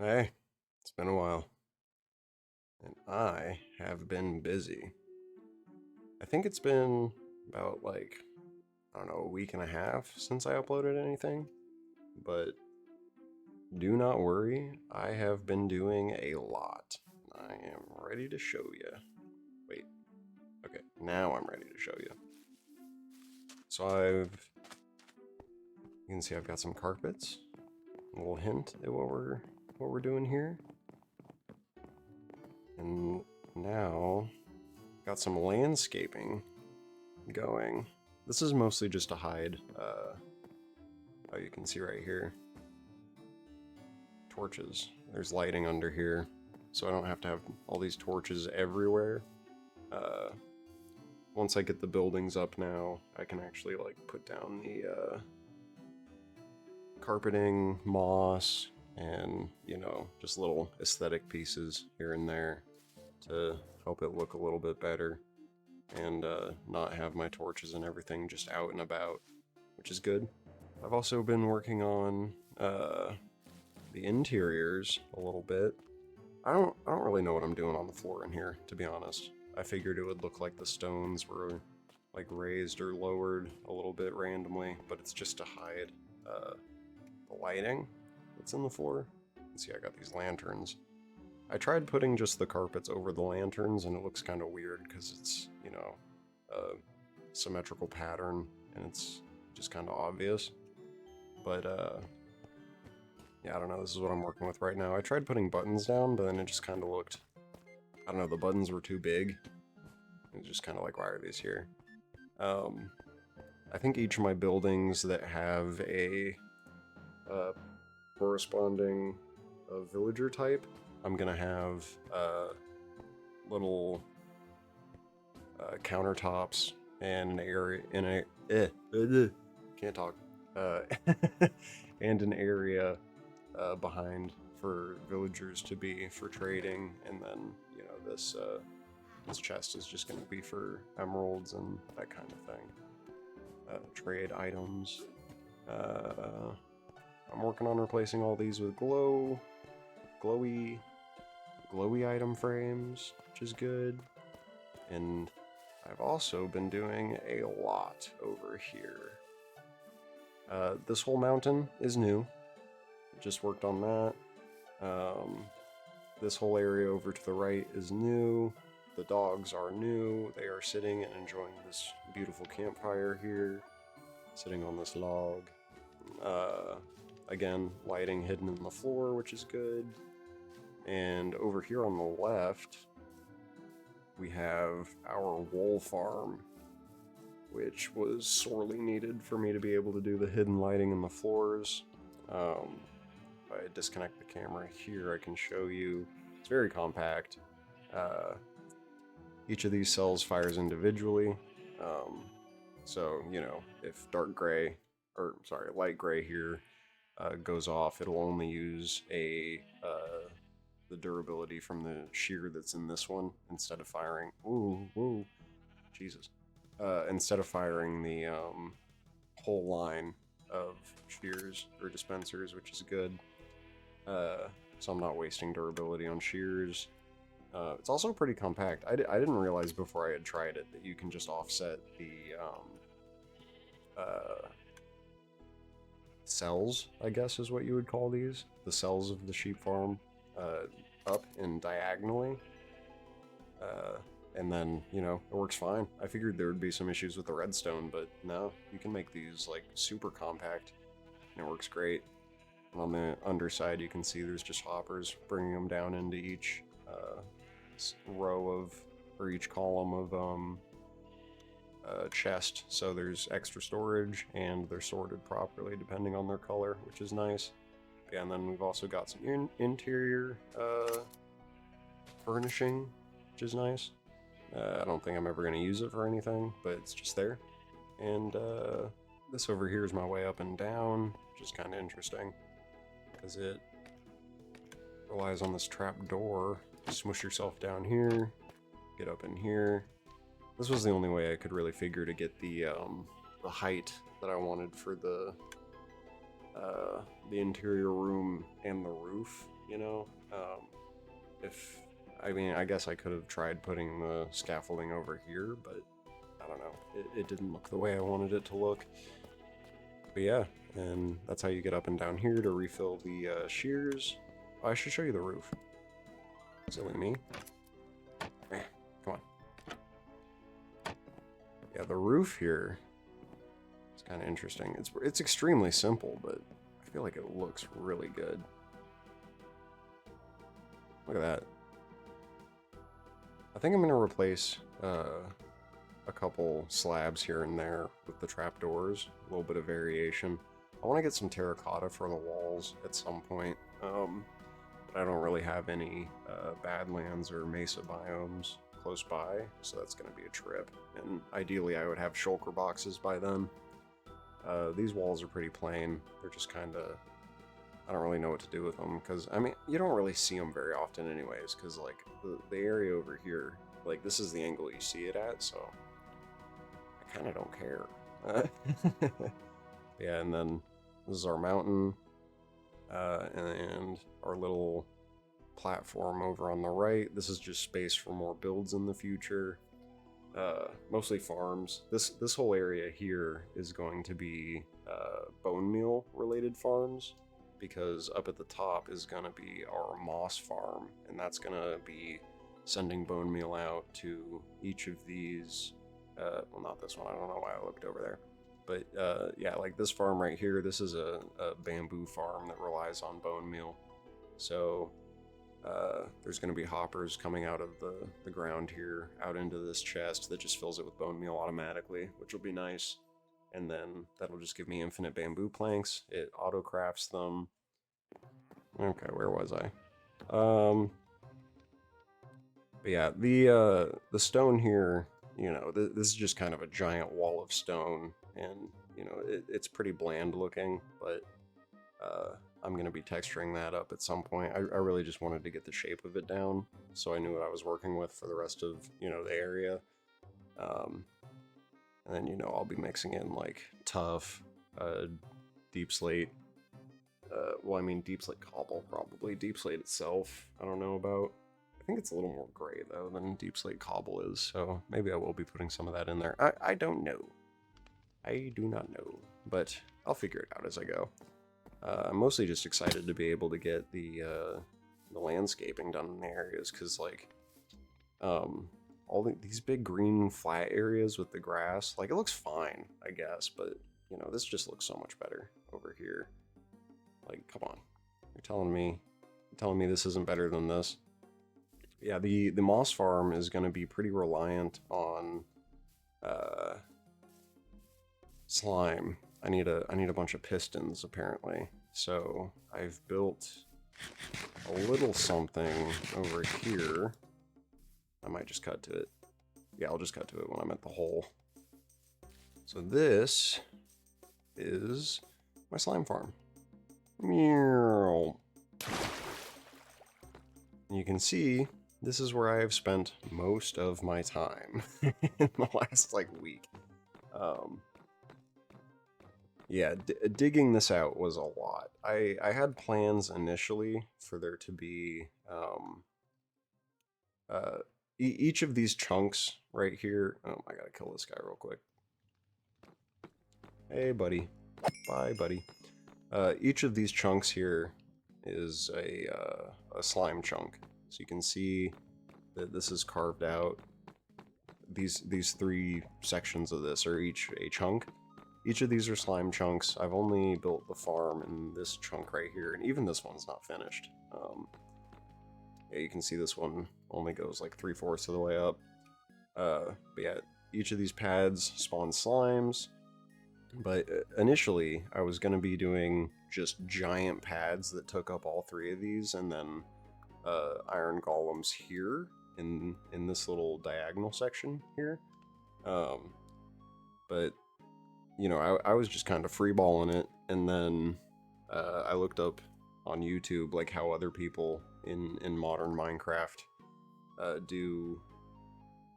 Hey, it's been a while, and I have been busy. I think it's been about I don't know, a week and a half since I uploaded anything, but do not worry, I have been doing a lot. I am ready to show you. Wait, okay, now I'm ready to show you. So you can see I've got some carpets. A little hint at what we're doing here. And now got some landscaping going. This is mostly just to hide, oh, you can see right here, torches. There's lighting under here, so I don't have to have all these torches everywhere. Uh, Once I get the buildings up now, I can actually put down the carpeting, moss, and just little aesthetic pieces here and there to help it look a little bit better, and not have my torches and everything just out and about, which is good. I've also been working on the interiors a little bit. I don't really know what I'm doing on the floor in here, to be honest. I figured it would look like the stones were raised or lowered a little bit randomly, but it's just to hide the lighting that's in the floor. You can see I got these lanterns. I tried putting just the carpets over the lanterns, and it looks kind of weird because it's, a symmetrical pattern, and it's just kind of obvious. But, yeah, I don't know, this is what I'm working with right now. I tried putting buttons down, but then it just kind of looked, I don't know, the buttons were too big. It's just kind of like, why are these here? I think each of my buildings that have a corresponding villager type, I'm gonna have little countertops and an area in a can't talk and an area behind for villagers to be for trading, and then this chest is just going to be for emeralds and that kind of thing. Trade items. I'm working on replacing all these with glowy item frames, which is good. And I've also been doing a lot over here. This whole mountain is new. Just worked on that. This whole area over to the right is new. The dogs are new. They are sitting and enjoying this beautiful campfire here, sitting on this log. Again, lighting hidden in the floor, which is good. And over here on the left, we have our wool farm, which was sorely needed for me to be able to do the hidden lighting in the floors. If I disconnect the camera here, I can show you. It's very compact. Each of these cells fires individually. So, if light gray here goes off, it'll only use the durability from the shear that's in this one instead of firing. Ooh, Jesus. Instead of firing the whole line of shears or dispensers, which is good. So I'm not wasting durability on shears. It's also pretty compact. I didn't realize before I had tried it that you can just offset the cells, I guess is what you would call these. The cells of the sheep farm up and diagonally. And then, it works fine. I figured there would be some issues with the redstone, but no, you can make these super compact, and it works great. And on the underside, you can see there's just hoppers bringing them down into each each column of chest. So there's extra storage, and they're sorted properly depending on their color, which is nice. Yeah, and then we've also got some interior furnishing, which is nice. I don't think I'm ever going to use it for anything, but it's just there. And this over here is my way up and down, which is kind of interesting, because it relies on this trap door. Smush yourself down here, get up in here. This was the only way I could really figure to get the height that I wanted for the interior room and the roof, you know? If, I mean, I guess I could have tried putting the scaffolding over here, but I don't know. It didn't look the way I wanted it to look. But yeah, and that's how you get up and down here to refill the shears. Oh, I should show you the roof. Silly me. Come on. Yeah, the roof here is kind of interesting. It's extremely simple, but I feel like it looks really good. Look at that. I think I'm going to replace a couple slabs here and there with the trapdoors. A little bit of variation. I want to get some terracotta for the walls at some point. But I don't really have any badlands or mesa biomes close by, so that's going to be a trip. And ideally I would have shulker boxes by then. These walls are pretty plain. They're just kind of... I don't really know what to do with them, because, I mean, you don't really see them very often anyways, because, like, the area over here, like, this is the angle you see it at, so I kind of don't care. Yeah, and then this is our mountain, and our little platform over on the right. This is just space for more builds in the future. Mostly farms. This whole area here is going to be bone meal related farms, because up at the top is going to be our moss farm, and that's going to be sending bone meal out to each of these, well, not this one, I don't know why I looked over there, but yeah, like this farm right here, this is a bamboo farm that relies on bone meal, so there's going to be hoppers coming out of the ground here, out into this chest that just fills it with bone meal automatically, which will be nice. And then that'll just give me infinite bamboo planks. It auto crafts them. Okay, where was I? But yeah, the stone here, you know, this is just kind of a giant wall of stone, and you know, it's pretty bland looking, but I'm gonna be texturing that up at some point. I really just wanted to get the shape of it down, so I knew what I was working with for the rest of, you know, the area. And then, you know, I'll be mixing in, like, tuff, deep slate. Well, I mean, deep slate cobble, probably. Deep slate itself, I don't know about. I think it's a little more gray, though, than deep slate cobble is, so maybe I will be putting some of that in there. I don't know. I do not know, but I'll figure it out as I go. I'm mostly just excited to be able to get the landscaping done in the areas, because, like, all these big green flat areas with the grass, like, it looks fine, I guess, but, you know, this just looks so much better over here. Like, come on. You're telling me this isn't better than this? Yeah, the moss farm is going to be pretty reliant on slime. I need a bunch of pistons, apparently. So I've built a little something over here. I might just cut to it. Yeah, I'll just cut to it when I'm at the hole. So this is my slime farm. Meow. And you can see this is where I have spent most of my time in the last, like, week. Yeah, digging this out was a lot. I had plans initially for there to be each of these chunks right here. Oh, I gotta kill this guy real quick. Hey, buddy. Bye, buddy. Each of these chunks here is a slime chunk. So you can see that this is carved out. These three sections of this are each a chunk. Each of these are slime chunks. I've only built the farm in this chunk right here, and even this one's not finished. Yeah, you can see this one only goes like 3/4 of the way up. But yeah, each of these pads spawn slimes. But initially, I was going to be doing just giant pads that took up all three of these, and then iron golems here in this little diagonal section here. But you know, I was just kind of freeballing it, and then I looked up on YouTube like how other people in modern Minecraft do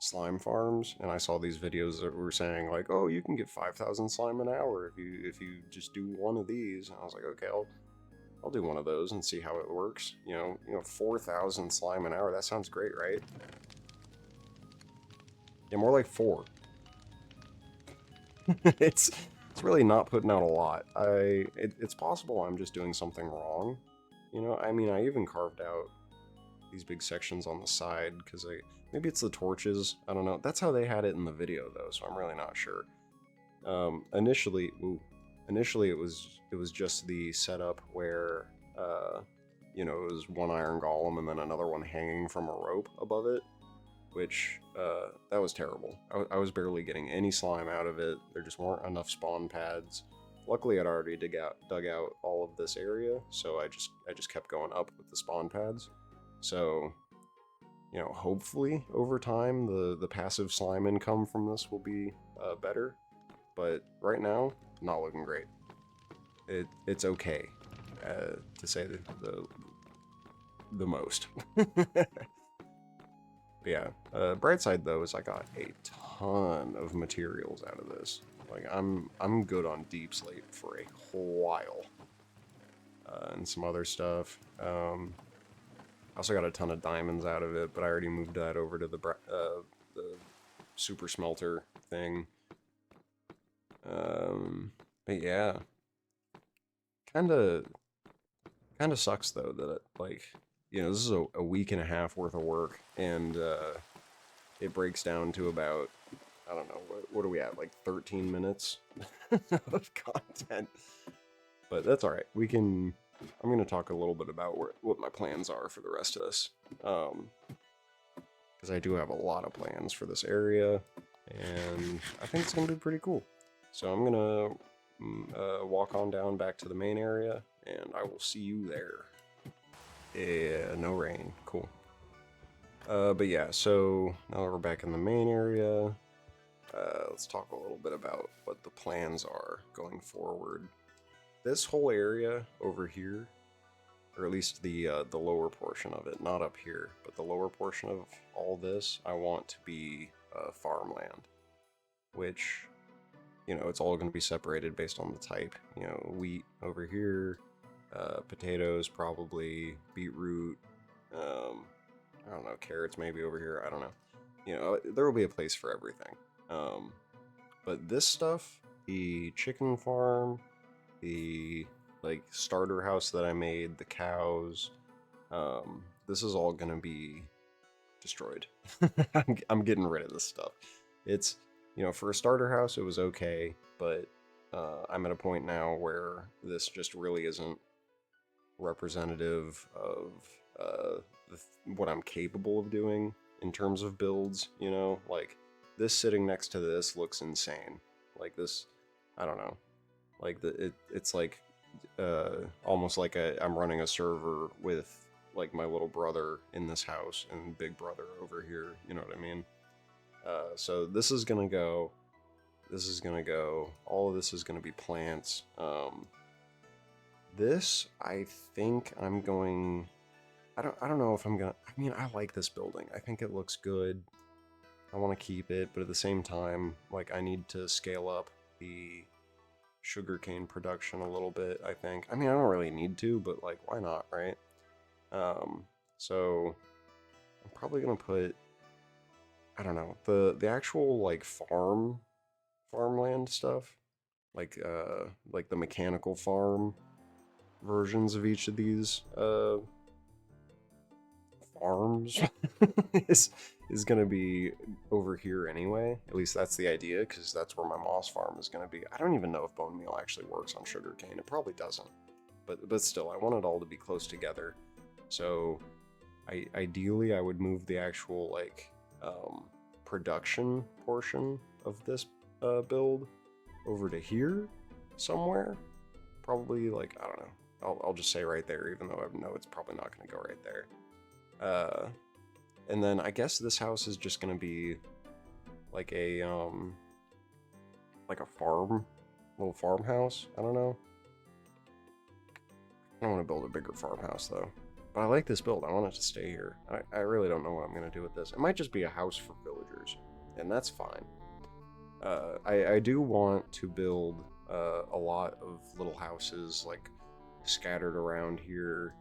slime farms, and I saw these videos that were saying like, oh, you can get 5,000 slime an hour if you just do one of these, and I was like, okay, I'll do one of those and see how it works. 4,000 slime an hour. That sounds great, right? Yeah, more like 4. it's really not putting out a lot. It's possible I'm just doing something wrong. I mean, I even carved out these big sections on the side because maybe it's the torches. I don't know. That's how they had it in the video though, so I'm really not sure. Initially it was just the setup where it was one iron golem and then another one hanging from a rope above it, which that was terrible. I was barely getting any slime out of it. There just weren't enough spawn pads. Luckily, I'd already dug out all of this area, so I just kept going up with the spawn pads. So, hopefully over time the passive slime income from this will be better. But right now, not looking great. It's okay, to say the most. But yeah, bright side though is I got a ton of materials out of this. Like I'm good on deep slate for a while, and some other stuff. I also got a ton of diamonds out of it, but I already moved that over to the super smelter thing. But yeah, kind of sucks though that this is a week and a half worth of work, and it breaks down to about, I don't know, what are we at, like 13 minutes of content. But that's all right. I'm going to talk a little bit about what my plans are for the rest of this, because I do have a lot of plans for this area, and I think it's going to be pretty cool. So I'm going to walk on down back to the main area, and I will see you there. Yeah, no rain. Cool. But yeah, so now that we're back in the main area, let's talk a little bit about what the plans are going forward. This whole area over here, or at least the lower portion of it, not up here, but the lower portion of all this, I want to be farmland, which, it's all going to be separated based on the type. Wheat over here, potatoes probably, beetroot, I don't know, carrots maybe over here, I don't know. There will be a place for everything. But this stuff, the chicken farm, the starter house that I made, the cows, this is all gonna be destroyed. I'm getting rid of this stuff. It's, for a starter house it was okay, but I'm at a point now where this just really isn't representative of what I'm capable of doing in terms of builds. Like this sitting next to this looks insane. Like this, I don't know. Like it's like almost like I'm running a server with like my little brother in this house and big brother over here. You know what I mean? So this is gonna go. This is gonna go. All of this is gonna be plants. This, I think I'm going. I don't know if I'm gonna. I mean, I like this building. I think it looks good. I want to keep it, but at the same time, like I need to scale up the sugarcane production a little bit, I think. I mean, I don't really need to, but like, why not, right? So I'm probably gonna put, I don't know, the actual like farmland stuff, like the mechanical farm versions of each of these farms is gonna be over here anyway. At least that's the idea, because that's where my moss farm is gonna be. I don't even know if bone meal actually works on sugarcane. It probably doesn't, but still, I want it all to be close together. So ideally I would move the actual like production portion of this build over to here somewhere. Probably like, I don't know. I'll just say right there, even though I know it's probably not going to go right there. And then I guess this house is just going to be like a little farmhouse. I don't know. I don't want to build a bigger farmhouse though. But I like this build. I want it to stay here. I really don't know what I'm going to do with this. It might just be a house for villagers, and that's fine. I do want to build a lot of little houses, like scattered around here,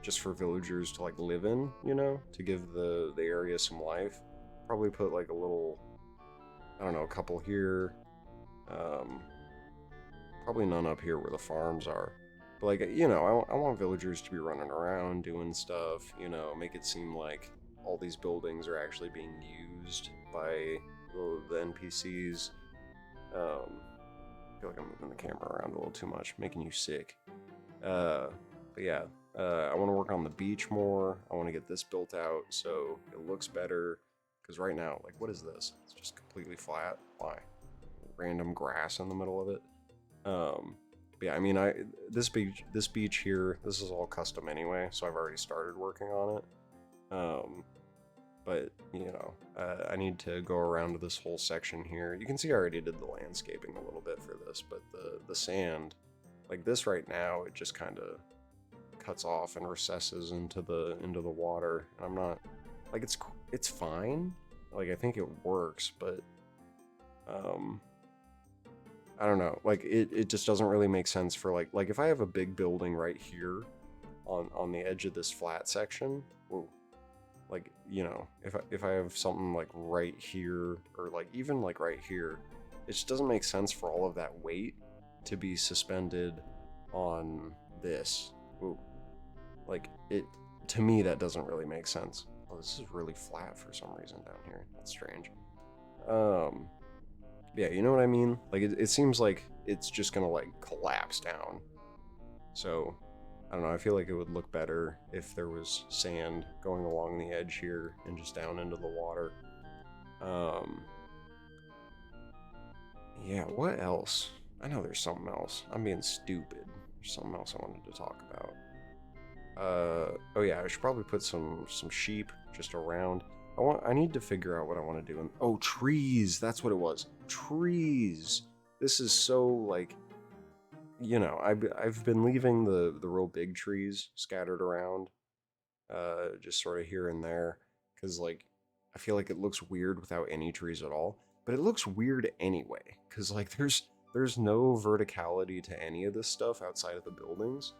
just for villagers to like live in, you know, to give the area some life. Probably put like a little, I don't know, a couple here. Probably none up here where the farms are. But like, you know, I want villagers to be running around doing stuff, you know, make it seem like all these buildings are actually being used by the NPCs. I feel like I'm moving the camera around a little too much, making you sick. But yeah, I want to work on the beach more. I want to get this built out so it looks better. Because right now, like, what is this? It's just completely flat. Why? Random grass in the middle of it. But yeah, I mean, this beach here, this is all custom anyway, so I've already started working on it. But you know, I need to go around to this whole section here. You can see I already did the landscaping a little bit for this, but the sand, like this right now, it just kind of cuts off and recesses into the water. And I'm not like it's fine. Like I think it works, but I don't know. Like it just doesn't really make sense for like if I have a big building right here on the edge of this flat section. Whoa. Like, you know, if I have something like right here or like even like right here, it just doesn't make sense for all of that weight to be suspended on this. Ooh. Like it, to me, that doesn't really make sense. Oh, this is really flat for some reason down here. That's strange. Yeah, you know what I mean? Like it seems like it's just gonna like collapse down. So I don't know, I feel like it would look better if there was sand going along the edge here and just down into the water. Yeah, what else? I know there's something else. I'm being stupid. There's something else I wanted to talk about. Oh yeah, I should probably put some sheep just around. I need to figure out what I want to do. Oh, trees, that's what it was. Trees. This is so like, you know, I've been leaving the real big trees scattered around, just sort of here and there, because like I feel like it looks weird without any trees at all. But it looks weird anyway, because like there's no verticality to any of this stuff outside of the buildings.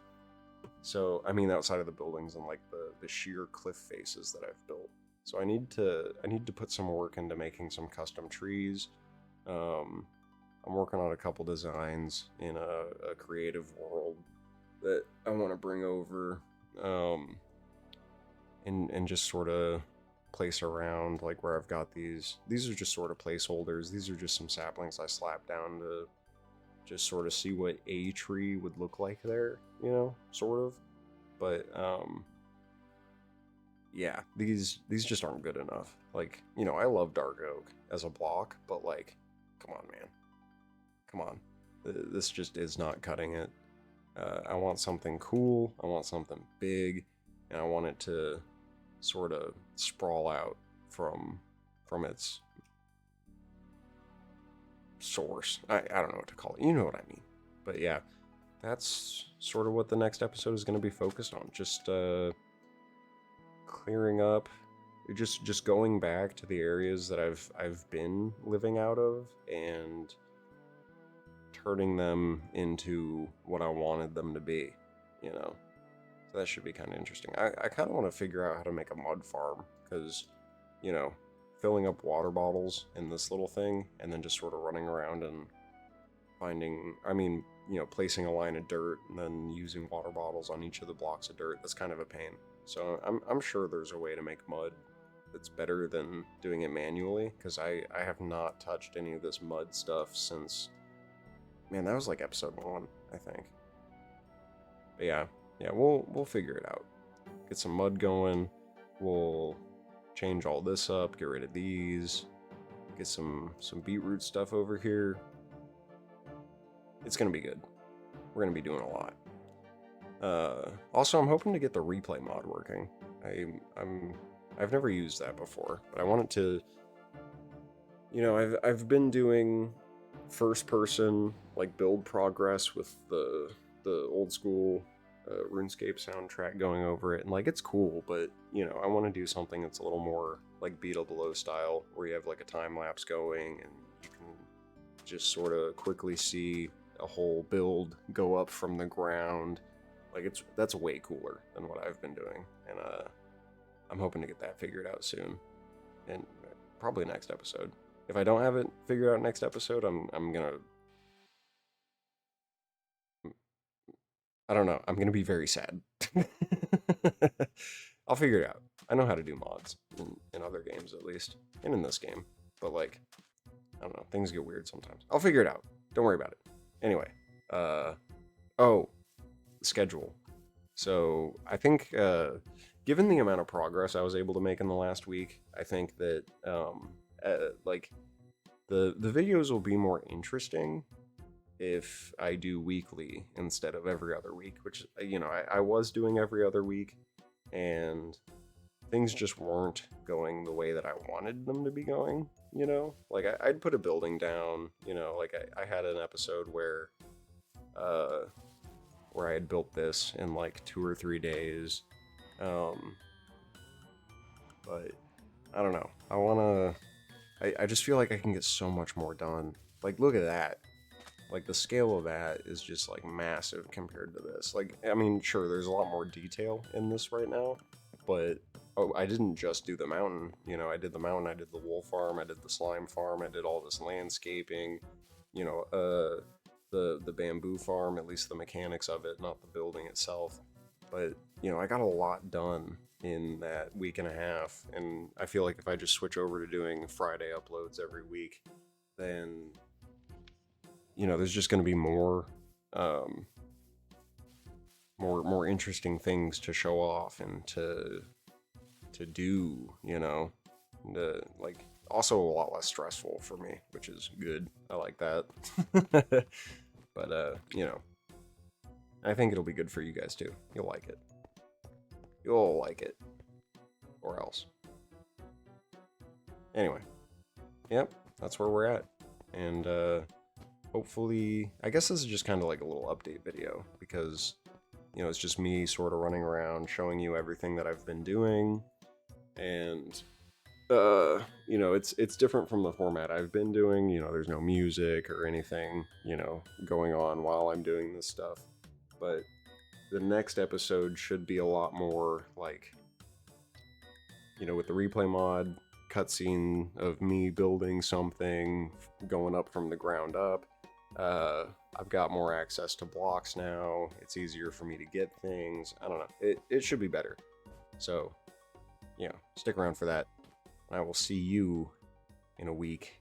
So I mean outside of the buildings and like the sheer cliff faces that I've built. So I need to put some work into making some custom trees. I'm working on a couple designs in a creative world that I want to bring over, and just sort of place around, like where I've got these. These are just sort of placeholders. These are just some saplings I slapped down to just sort of see what a tree would look like there, you know, sort of. But yeah, these just aren't good enough. Like, you know, I love dark oak as a block, but like, come on, man. Come on. This just is not cutting it. I want something cool, I want something big, and I want it to sort of sprawl out from its source. I don't know what to call it. You know what I mean. But yeah, that's sort of what the next episode is going to be focused on. Just clearing up, just going back to the areas that I've been living out of and turning them into what I wanted them to be, you know. So that should be kind of interesting. I kind of want to figure out how to make a mud farm, because, you know, filling up water bottles in this little thing and then just sort of running around and finding, I mean, you know, placing a line of dirt and then using water bottles on each of the blocks of dirt, that's kind of a pain. So I'm sure there's a way to make mud that's better than doing it manually, because I have not touched any of this mud stuff since, man, that was like episode 1, I think. But yeah, we'll figure it out. Get some mud going. We'll change all this up, get rid of these, get some beetroot stuff over here. It's gonna be good. We're gonna be doing a lot. Also, I'm hoping to get the replay mod working. I've never used that before, but I want it to, you know, I've been doing first person like build progress with the old school RuneScape soundtrack going over it, and like it's cool, but you know, I want to do something that's a little more like Beetle Below style, where you have like a time lapse going and you can just sort of quickly see a whole build go up from the ground. Like, that's way cooler than what I've been doing, and I'm hoping to get that figured out soon, and probably next episode. If I don't have it figured out next episode, I'm gonna, I don't know, I'm gonna be very sad. I'll figure it out. I know how to do mods in other games at least, and in this game, but like, I don't know, things get weird sometimes. I'll figure it out. Don't worry about it. Anyway, oh, schedule. So I think, given the amount of progress I was able to make in the last week, I think that like the videos will be more interesting if I do weekly instead of every other week, which, you know, I was doing every other week, and things just weren't going the way that I wanted them to be going, you know? Like, I'd put a building down, you know, like I had an episode where I had built this in like 2 or 3 days, but I don't know. I just feel like I can get so much more done. Like, look at that. Like, the scale of that is just like massive compared to this. Like, I mean, sure, there's a lot more detail in this right now, but I didn't just do the mountain. You know, I did the mountain, I did the wool farm, I did the slime farm, I did all this landscaping, you know, the bamboo farm, at least the mechanics of it, not the building itself. But, you know, I got a lot done in that week and a half, and I feel like if I just switch over to doing Friday uploads every week, then, you know, there's just going to be more more interesting things to show off and to do, you know. And, like, also a lot less stressful for me, which is good. I like that. But you know, I think it'll be good for you guys too. You'll like it. You'll like it. Or else. Anyway. Yep, that's where we're at. And hopefully, I guess this is just kind of like a little update video, because, you know, it's just me sort of running around showing you everything that I've been doing, and you know, it's different from the format I've been doing. You know, there's no music or anything, you know, going on while I'm doing this stuff. But the next episode should be a lot more like, you know, with the replay mod, cutscene of me building something, going up from the ground up. I've got more access to blocks now. It's easier for me to get things. I don't know. It should be better. So, you know, stick around for that. I will see you in a week.